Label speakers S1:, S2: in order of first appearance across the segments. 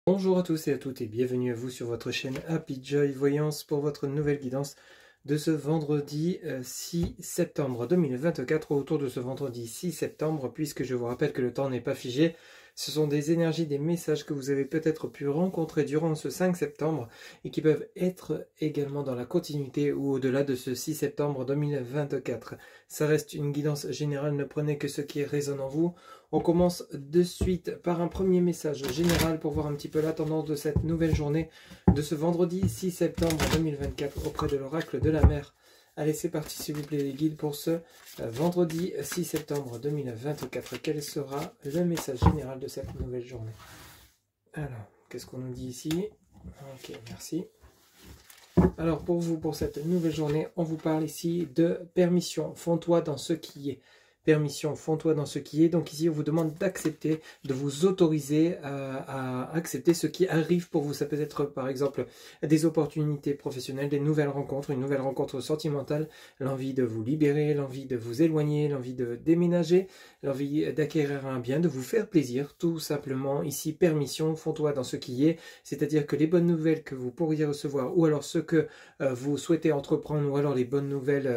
S1: Bonjour à tous et à toutes et bienvenue à vous sur votre chaîne Happy Joy Voyance pour votre nouvelle guidance de ce vendredi 6 septembre 2024. Autour de ce vendredi 6 septembre, puisque je vous rappelle que le temps n'est pas figé, ce sont des énergies, des messages que vous avez peut-être pu rencontrer durant ce 5 septembre et qui peuvent être également dans la continuité ou au-delà de ce 6 septembre 2024. Ça reste une guidance générale, ne prenez que ce qui résonne en vous. On commence de suite par un premier message général pour voir un petit peu la tendance de cette nouvelle journée de ce vendredi 6 septembre 2024 auprès de l'oracle de la mer. Allez, c'est parti s'il vous plaît les guides pour ce vendredi 6 septembre 2024. Quel sera le message général de cette nouvelle journée? Alors, qu'est-ce qu'on nous dit ici? Ok, merci. Alors pour vous, pour cette nouvelle journée, on vous parle ici de permission. Fonds-toi dans ce qui est. Permission, fonds-toi dans ce qui est. Donc ici, on vous demande d'accepter, de vous autoriser à accepter ce qui arrive pour vous. Ça peut être par exemple des opportunités professionnelles, des nouvelles rencontres, une nouvelle rencontre sentimentale, l'envie de vous libérer, l'envie de vous éloigner, l'envie de déménager, l'envie d'acquérir un bien, de vous faire plaisir, tout simplement. Ici, permission, fonds-toi dans ce qui est. C'est-à-dire que les bonnes nouvelles que vous pourriez recevoir, ou alors ce que vous souhaitez entreprendre, ou alors les bonnes nouvelles,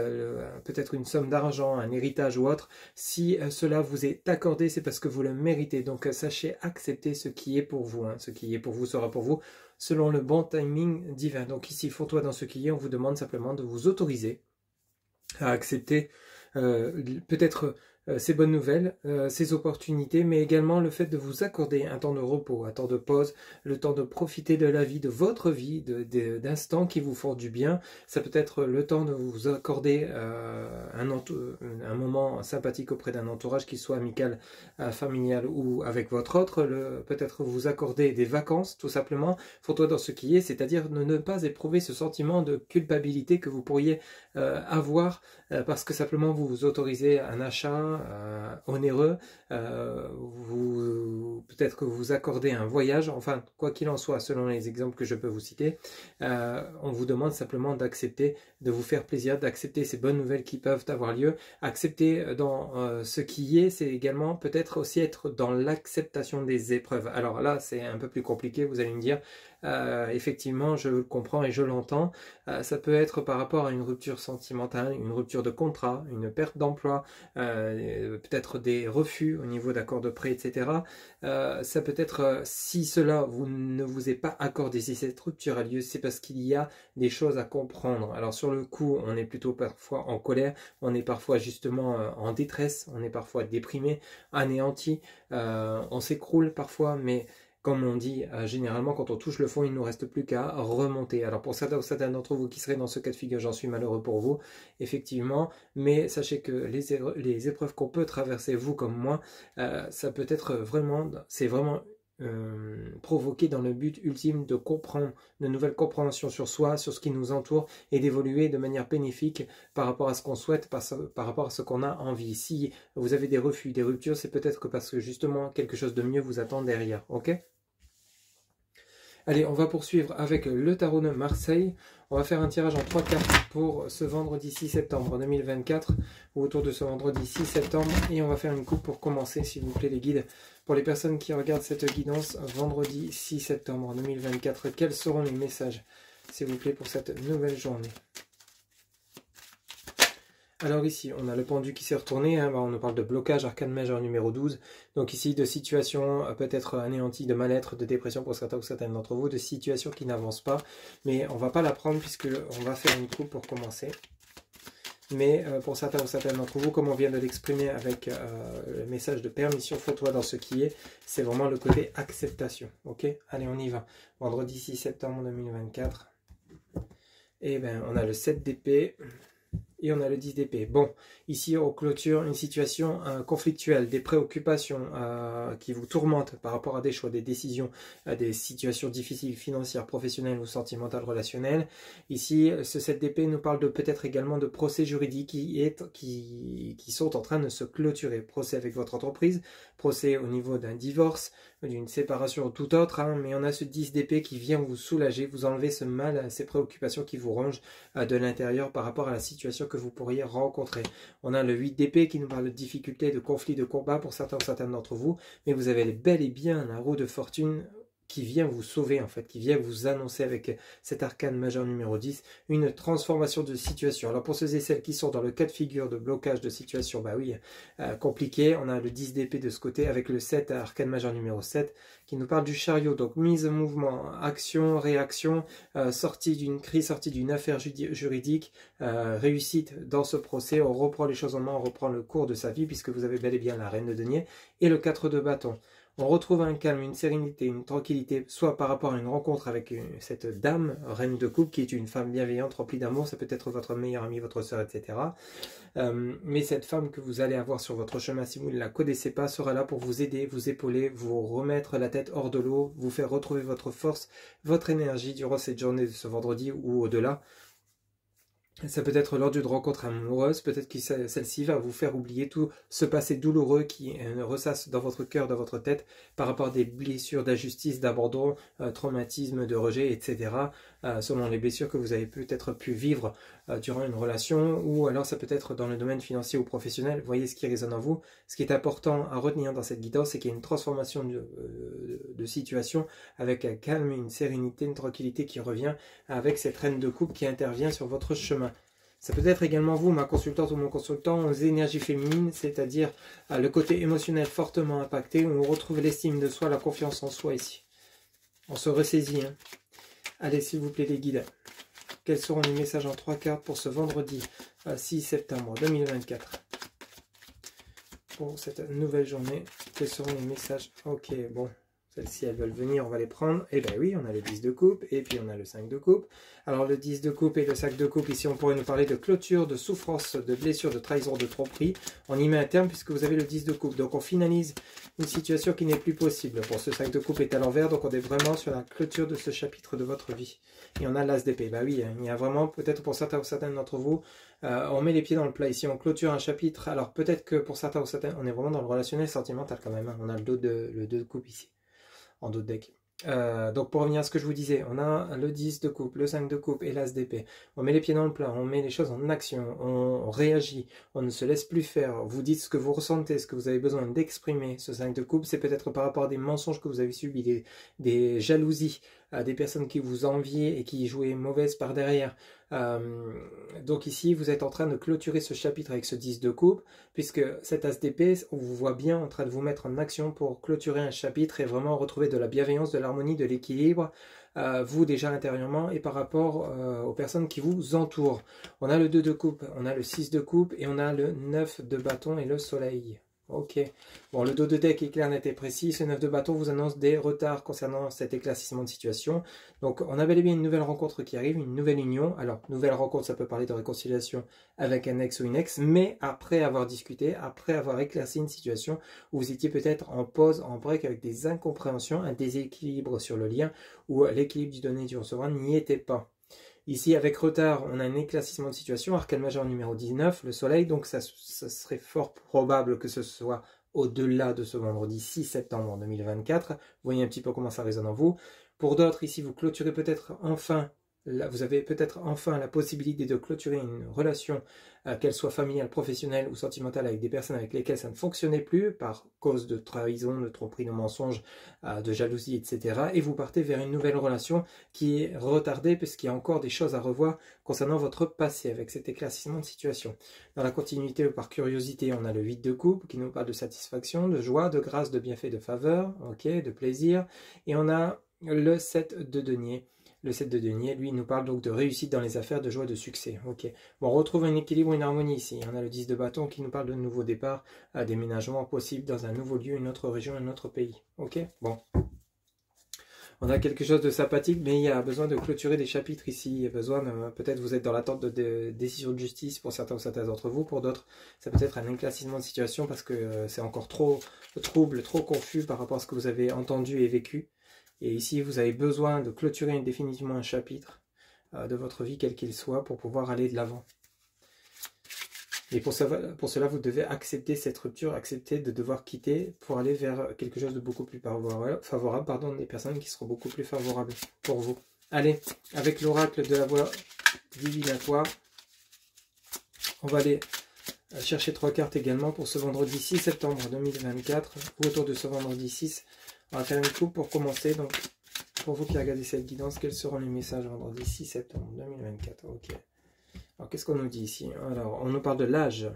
S1: peut-être une somme d'argent, un héritage ou autre, si cela vous est accordé, c'est parce que vous le méritez. Donc sachez accepter ce qui est pour vous. Ce qui est pour vous sera pour vous selon le bon timing divin. Donc ici, fonds-toi dans ce qui est. On vous demande simplement de vous autoriser à accepter peut-être ces bonnes nouvelles, ces opportunités, mais également le fait de vous accorder un temps de repos, un temps de pause, le temps de profiter de la vie, de votre vie, d'instants qui vous font du bien. Ça peut être le temps de vous accorder un moment sympathique auprès d'un entourage, qui soit amical, familial ou avec votre autre. Peut-être vous accorder des vacances, tout simplement. Faut-toi dans ce qui est, c'est-à-dire ne pas éprouver ce sentiment de culpabilité que vous pourriez avoir parce que simplement vous vous autorisez un achat onéreux, peut-être que vous accordez un voyage, enfin quoi qu'il en soit, selon les exemples que je peux vous citer, on vous demande simplement d'accepter, de vous faire plaisir, d'accepter ces bonnes nouvelles qui peuvent avoir lieu. Accepter dans ce qui est, c'est également peut-être aussi être dans l'acceptation des épreuves. Alors là, c'est un peu plus compliqué, vous allez me dire. Effectivement, je le comprends et je l'entends. Ça peut être par rapport à une rupture sentimentale, une rupture de contrat, une perte d'emploi, peut-être des refus au niveau d'accords de prêt, etc. Ça peut être, si cela ne vous est pas accordé, si cette rupture a lieu, c'est parce qu'il y a des choses à comprendre. Alors sur le coup, on est plutôt parfois en colère, on est parfois justement en détresse, on est parfois déprimé, anéanti, on s'écroule parfois, mais comme on dit, généralement, quand on touche le fond, il ne nous reste plus qu'à remonter. Alors pour certains ou certains d'entre vous qui seraient dans ce cas de figure, j'en suis malheureux pour vous, effectivement. Mais sachez que les épreuves qu'on peut traverser, vous comme moi, ça peut être vraiment, c'est vraiment provoqué dans le but ultime de comprendre de nouvelles compréhensions sur soi, sur ce qui nous entoure et d'évoluer de manière bénéfique par rapport à ce qu'on souhaite, par rapport à ce qu'on a envie. Si vous avez des refus, des ruptures, c'est peut-être que parce que justement quelque chose de mieux vous attend derrière, ok ? Allez, on va poursuivre avec le tarot de Marseille. On va faire un tirage en 3 cartes pour ce vendredi 6 septembre 2024, ou autour de ce vendredi 6 septembre. Et on va faire une coupe pour commencer, s'il vous plaît les guides. Pour les personnes qui regardent cette guidance, vendredi 6 septembre 2024, quels seront les messages, s'il vous plaît, pour cette nouvelle journée? Alors ici, on a le pendu qui s'est retourné, on nous parle de blocage, arcane majeur numéro 12. Donc ici, de situations peut-être anéanties, de mal-être, de dépression pour certains ou certaines d'entre vous, de situations qui n'avancent pas. Mais on ne va pas la prendre puisque on va faire une coupe pour commencer. Mais pour certains ou certaines d'entre vous, comme on vient de l'exprimer avec le message de permission, faut-toi dans ce qui est, c'est vraiment le côté acceptation. Ok, allez, on y va. Vendredi 6 septembre 2024. Et bien, on a le 7 d'épée. Et on a le 10 d'épée. Bon, ici on clôture une situation conflictuelle, des préoccupations qui vous tourmentent par rapport à des choix, des décisions, des situations difficiles financières, professionnelles ou sentimentales, relationnelles. Ici, ce 7 d'épée nous parle de peut-être également de procès juridiques qui sont en train de se clôturer. Procès avec votre entreprise, procès au niveau d'un divorce, d'une séparation ou tout autre, mais on a ce 10 d'épée qui vient vous soulager, vous enlever ce mal, ces préoccupations qui vous rongent de l'intérieur par rapport à la situation que vous pourriez rencontrer. On a le 8 d'épée qui nous parle de difficultés, de conflits, de combats pour certains ou certaines d'entre vous, mais vous avez bel et bien la roue de fortune qui vient vous sauver en fait, qui vient vous annoncer avec cet arcane majeur numéro 10, une transformation de situation. Alors pour ceux et celles qui sont dans le cas de figure de blocage de situation, bah oui, compliqué, on a le 10 d'épée de ce côté avec le 7, arcane majeur numéro 7, qui nous parle du chariot, donc mise en mouvement, action, réaction, sortie d'une crise, sortie d'une affaire juridique, réussite dans ce procès, on reprend les choses en main, on reprend le cours de sa vie, puisque vous avez bel et bien la reine de denier, et le 4 de bâton. On retrouve un calme, une sérénité, une tranquillité, soit par rapport à une rencontre avec cette dame, reine de coupe, qui est une femme bienveillante, remplie d'amour, ça peut être votre meilleure amie, votre sœur, etc. Mais cette femme que vous allez avoir sur votre chemin, si vous ne la connaissez pas, sera là pour vous aider, vous épauler, vous remettre la tête hors de l'eau, vous faire retrouver votre force, votre énergie durant cette journée de ce vendredi ou au-delà. Ça peut être lors d'une rencontre amoureuse, peut-être que celle-ci va vous faire oublier tout ce passé douloureux qui ressasse dans votre cœur, dans votre tête, par rapport à des blessures d'injustice, d'abandon, traumatisme, de rejet, etc. Selon les blessures que vous avez peut-être pu vivre durant une relation, ou alors ça peut être dans le domaine financier ou professionnel. Voyez ce qui résonne en vous. Ce qui est important à retenir dans cette guidance, c'est qu'il y a une transformation de situation avec un calme, une sérénité, une tranquillité qui revient avec cette reine de coupe qui intervient sur votre chemin. Ça peut être également vous, ma consultante ou mon consultant, aux énergies féminines, c'est-à-dire le côté émotionnel fortement impacté, où on retrouve l'estime de soi, la confiance en soi ici. On se ressaisit. Hein. Allez, s'il vous plaît, les guides. Quels seront les messages en 3 cartes pour ce vendredi 6 septembre 2024 pour cette nouvelle journée? Quels seront les messages? Ok, bon. Celles-ci, elles veulent venir, on va les prendre. Et bien oui, on a le 10 de coupe et puis on a le 5 de coupe. Alors le 10 de coupe et le 5 de coupe, ici on pourrait nous parler de clôture, de souffrance, de blessure, de trahison, de tromperie. On y met un terme puisque vous avez le 10 de coupe. Donc on finalise une situation qui n'est plus possible. Bon, ce 5 de coupe est à l'envers, donc on est vraiment sur la clôture de ce chapitre de votre vie. Et on a l'as d'épée. Bah oui, il y a vraiment, peut-être pour certains ou certaines d'entre vous, on met les pieds dans le plat. Ici on clôture un chapitre. Alors peut-être que pour certains ou certaines, on est vraiment dans le relationnel sentimental quand même. Hein. On a le 2 de coupe ici. En dos de deck. Donc pour revenir à ce que je vous disais, on a le 10 de coupe, le 5 de coupe et l'as d'épée. On met les pieds dans le plat, on met les choses en action, on réagit, on ne se laisse plus faire. Vous dites ce que vous ressentez, ce que vous avez besoin d'exprimer. Ce 5 de coupe, c'est peut-être par rapport à des mensonges que vous avez subis, des jalousies, des personnes qui vous enviaient et qui jouaient mauvaise par derrière. Donc ici, vous êtes en train de clôturer ce chapitre avec ce 10 de coupe, puisque cet as d'épée, on vous voit bien en train de vous mettre en action pour clôturer un chapitre et vraiment retrouver de la bienveillance, de l'harmonie, de l'équilibre, vous déjà intérieurement et par rapport aux personnes qui vous entourent. On a le 2 de coupe, on a le 6 de coupe et on a le 9 de bâton et le soleil. Ok, bon, le dos de deck est clair, net et précis. Ce 9 de bâton vous annonce des retards concernant cet éclaircissement de situation. Donc, on a bel et bien une nouvelle rencontre qui arrive, une nouvelle union. Alors, nouvelle rencontre, ça peut parler de réconciliation avec un ex ou une ex, mais après avoir discuté, après avoir éclairci une situation où vous étiez peut-être en pause, en break, avec des incompréhensions, un déséquilibre sur le lien, où l'équilibre du donner et du recevoir n'y était pas. Ici, avec retard, on a un éclaircissement de situation, arcane majeur numéro 19, le soleil, donc ça serait fort probable que ce soit au-delà de ce vendredi 6 septembre 2024. Vous voyez un petit peu comment ça résonne en vous. Pour d'autres, ici, vous clôturez peut-être enfin, vous avez peut-être enfin la possibilité de clôturer une relation, qu'elle soit familiale, professionnelle ou sentimentale, avec des personnes avec lesquelles ça ne fonctionnait plus, par cause de trahison, de tromperie, de mensonges, de jalousie, etc. Et vous partez vers une nouvelle relation qui est retardée, puisqu'il y a encore des choses à revoir concernant votre passé, avec cet éclaircissement de situation. Dans la continuité, par curiosité, on a le 8 de coupe, qui nous parle de satisfaction, de joie, de grâce, de bienfait, de faveur, okay, de plaisir. Et on a le 7 de denier. Le 7 de denier, lui, nous parle donc de réussite dans les affaires, de joie, de succès. Ok. Bon, on retrouve un équilibre, une harmonie ici. On a le 10 de bâton qui nous parle de nouveau départ, déménagement possible dans un nouveau lieu, une autre région, un autre pays. Ok. Bon. On a quelque chose de sympathique, mais il y a besoin de clôturer des chapitres ici. Il y a besoin, peut-être vous êtes dans l'attente de décisions de justice pour certains ou certaines d'entre vous. Pour d'autres, ça peut être un éclaircissement de situation parce que c'est encore trop trouble, trop confus par rapport à ce que vous avez entendu et vécu. Et ici, vous avez besoin de clôturer définitivement un chapitre de votre vie, quel qu'il soit, pour pouvoir aller de l'avant. Et pour cela, vous devez accepter cette rupture, accepter de devoir quitter pour aller vers quelque chose de beaucoup plus favorable, pardon, des personnes qui seront beaucoup plus favorables pour vous. Allez, avec l'oracle de la voie divinatoire, on va aller chercher 3 cartes également pour ce vendredi 6 septembre 2024, ou autour de ce vendredi 6. On va faire une coupe pour commencer. Donc, pour vous qui regardez cette guidance, quels seront les messages vendredi 6 septembre 2024? Ok. Alors, qu'est-ce qu'on nous dit ici? Alors, on nous parle de l'âge,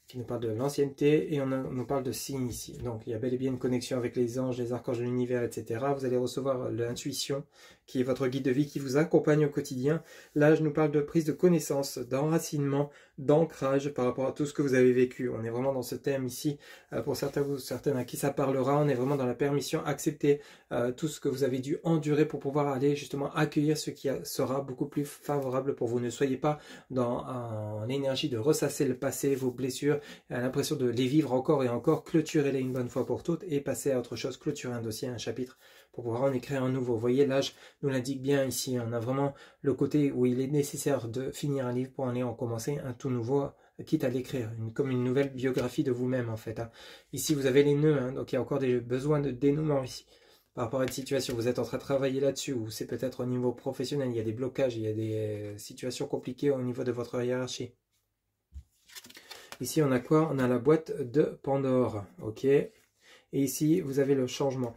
S1: qui nous parle de l'ancienneté, et on nous parle de signes ici. Donc, il y a bel et bien une connexion avec les anges, les archanges de l'univers, etc. Vous allez recevoir l'intuition, qui est votre guide de vie, qui vous accompagne au quotidien. L'âge nous parle de prise de connaissance, d'enracinement, d'ancrage par rapport à tout ce que vous avez vécu. On est vraiment dans ce thème ici, pour certains ou certaines à qui ça parlera, on est vraiment dans la permission, accepter tout ce que vous avez dû endurer pour pouvoir aller justement accueillir ce qui sera beaucoup plus favorable pour vous. Ne soyez pas dans l'énergie de ressasser le passé, vos blessures, l'impression de les vivre encore et encore, clôturez-les une bonne fois pour toutes et passer à autre chose, clôturer un dossier, un chapitre pour pouvoir en écrire un nouveau. Vous voyez, l'âge nous l'indique bien ici, on a vraiment le côté où il est nécessaire de finir un livre pour aller en commencer un tout nouveau, quitte à l'écrire, comme une nouvelle biographie de vous-même en fait. Ici vous avez les nœuds, donc il y a encore des besoins de dénouement ici. Par rapport à une situation, vous êtes en train de travailler là-dessus, ou c'est peut-être au niveau professionnel, il y a des blocages, il y a des situations compliquées au niveau de votre hiérarchie. Ici, on a quoi? On a la boîte de Pandore, ok? Et ici, vous avez le changement.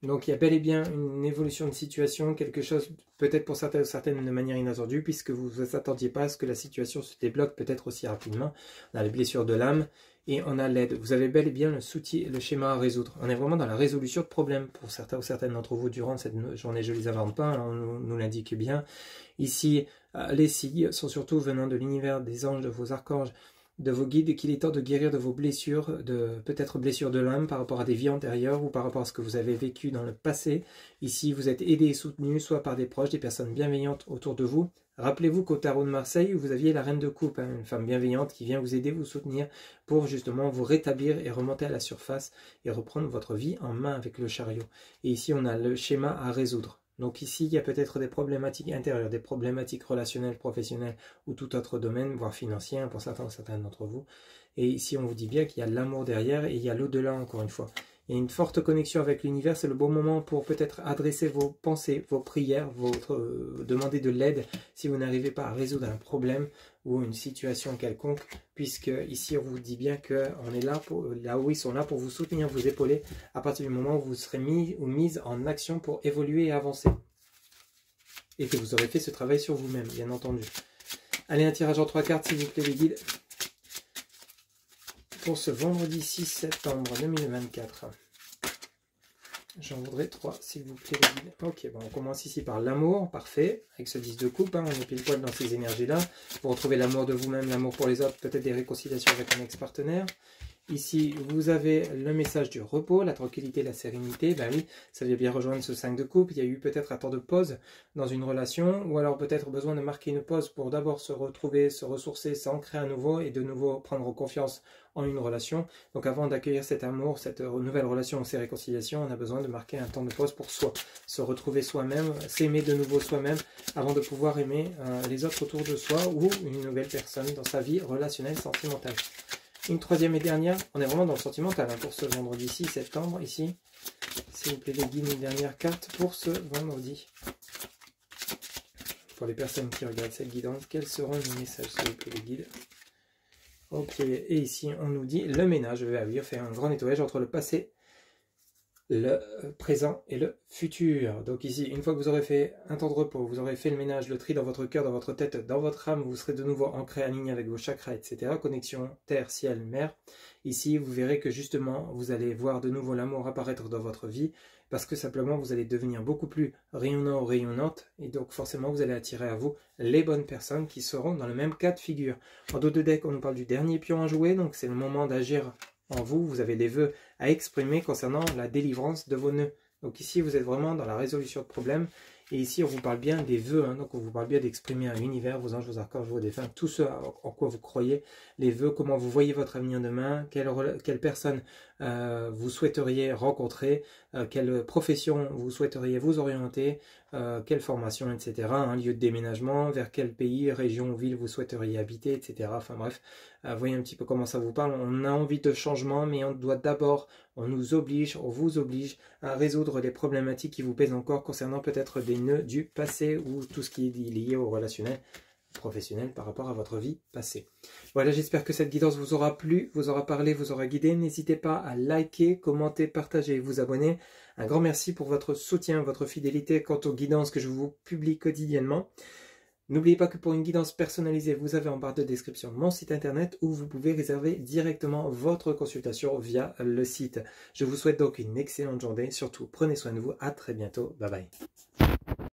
S1: Donc, il y a bel et bien une évolution de situation, quelque chose, peut-être pour certaines ou certaines de manière inattendue, puisque vous ne vous attendiez pas à ce que la situation se débloque peut-être aussi rapidement. On a les blessures de l'âme et on a l'aide. Vous avez bel et bien le schéma à résoudre. On est vraiment dans la résolution de problèmes pour certains ou certaines d'entre vous durant cette journée. Je les invente pas, on nous l'indique bien. Ici, les signes sont surtout venant de l'univers des anges, de vos archanges, de vos guides, qu'il est temps de guérir de vos blessures, peut-être blessures de l'âme par rapport à des vies antérieures ou par rapport à ce que vous avez vécu dans le passé. Ici, vous êtes aidé et soutenu, soit par des proches, des personnes bienveillantes autour de vous. Rappelez-vous qu'au tarot de Marseille, vous aviez la reine de coupe, une femme bienveillante qui vient vous aider, vous soutenir pour justement vous rétablir et remonter à la surface et reprendre votre vie en main avec le chariot. Et ici, on a le schéma à résoudre. Donc ici, il y a peut-être des problématiques intérieures, des problématiques relationnelles, professionnelles ou tout autre domaine, voire financier pour certains ou certaines d'entre vous. Et ici, on vous dit bien qu'il y a l'amour derrière et il y a l'au-delà encore une fois. Il y a une forte connexion avec l'univers, c'est le bon moment pour peut-être adresser vos pensées, vos prières, demander de l'aide si vous n'arrivez pas à résoudre un problème ou une situation quelconque, puisque ici on vous dit bien qu'on est là où ils sont là pour vous soutenir, vous épauler, à partir du moment où vous serez mis ou mise en action pour évoluer et avancer. Et que vous aurez fait ce travail sur vous-même, bien entendu. Allez, un tirage en 3 cartes, s'il vous plaît, les guides. Pour ce vendredi 6 septembre 2024. J'en voudrais 3, s'il vous plaît, les guides. Ok, bon, on commence ici par l'amour, parfait, avec ce 10 de coupe, on est pile poil dans ces énergies-là. Vous retrouvez l'amour de vous-même, l'amour pour les autres, peut-être des réconciliations avec un ex-partenaire. Ici, vous avez le message du repos, la tranquillité, la sérénité. Ben oui, ça vient bien rejoindre ce 5 de coupe. Il y a eu peut-être un temps de pause dans une relation, ou alors peut-être besoin de marquer une pause pour d'abord se retrouver, se ressourcer, s'ancrer à nouveau et de nouveau prendre confiance en une relation. Donc avant d'accueillir cet amour, cette nouvelle relation, ces réconciliations, on a besoin de marquer un temps de pause pour soi, se retrouver soi-même, s'aimer de nouveau soi-même avant de pouvoir aimer les autres autour de soi ou une nouvelle personne dans sa vie relationnelle, sentimentale. Une troisième et dernière, on est vraiment dans le sentimental pour ce vendredi 6 septembre, ici. S'il vous plaît, les guides, une dernière carte pour ce vendredi. Pour les personnes qui regardent cette guidance, quels seront les messages, s'il vous plaît, les guides? Ok, et ici, on nous dit le ménage. Ah oui, on fait un grand nettoyage entre le passé, le présent et le futur. Donc ici, une fois que vous aurez fait un temps de repos, vous aurez fait le ménage, le tri dans votre cœur, dans votre tête, dans votre âme, vous serez de nouveau ancré, aligné avec vos chakras, etc. Connexion terre, ciel, mer. Ici, vous verrez que justement, vous allez voir de nouveau l'amour apparaître dans votre vie, parce que simplement, vous allez devenir beaucoup plus rayonnant ou rayonnante, et donc forcément, vous allez attirer à vous les bonnes personnes qui seront dans le même cas de figure. En dos de deck, on nous parle du dernier pion à jouer, donc c'est le moment d'agir en vous. Vous avez des vœux à exprimer concernant la délivrance de vos nœuds. Donc ici, vous êtes vraiment dans la résolution de problèmes. Et ici, on vous parle bien des vœux. Donc on vous parle bien d'exprimer à l'univers, vos anges, vos archanges, vos défunts, tout ce en quoi vous croyez, les vœux, comment vous voyez votre avenir demain, quelle personne vous souhaiteriez rencontrer, quelle profession vous souhaiteriez vous orienter, quelle formation, etc. Un lieu de déménagement, vers quel pays, région ou ville vous souhaiteriez habiter, etc. Enfin bref, voyez un petit peu comment ça vous parle. On a envie de changement, mais on doit d'abord, on nous oblige, on vous oblige à résoudre les problématiques qui vous pèsent encore concernant peut-être des nœuds du passé ou tout ce qui est lié au relationnel, professionnel par rapport à votre vie passée. Voilà, j'espère que cette guidance vous aura plu, vous aura parlé, vous aura guidé. N'hésitez pas à liker, commenter, partager et vous abonner. Un grand merci pour votre soutien, votre fidélité quant aux guidances que je vous publie quotidiennement. N'oubliez pas que pour une guidance personnalisée, vous avez en barre de description mon site internet où vous pouvez réserver directement votre consultation via le site. Je vous souhaite donc une excellente journée. Surtout, prenez soin de vous. À très bientôt. Bye bye.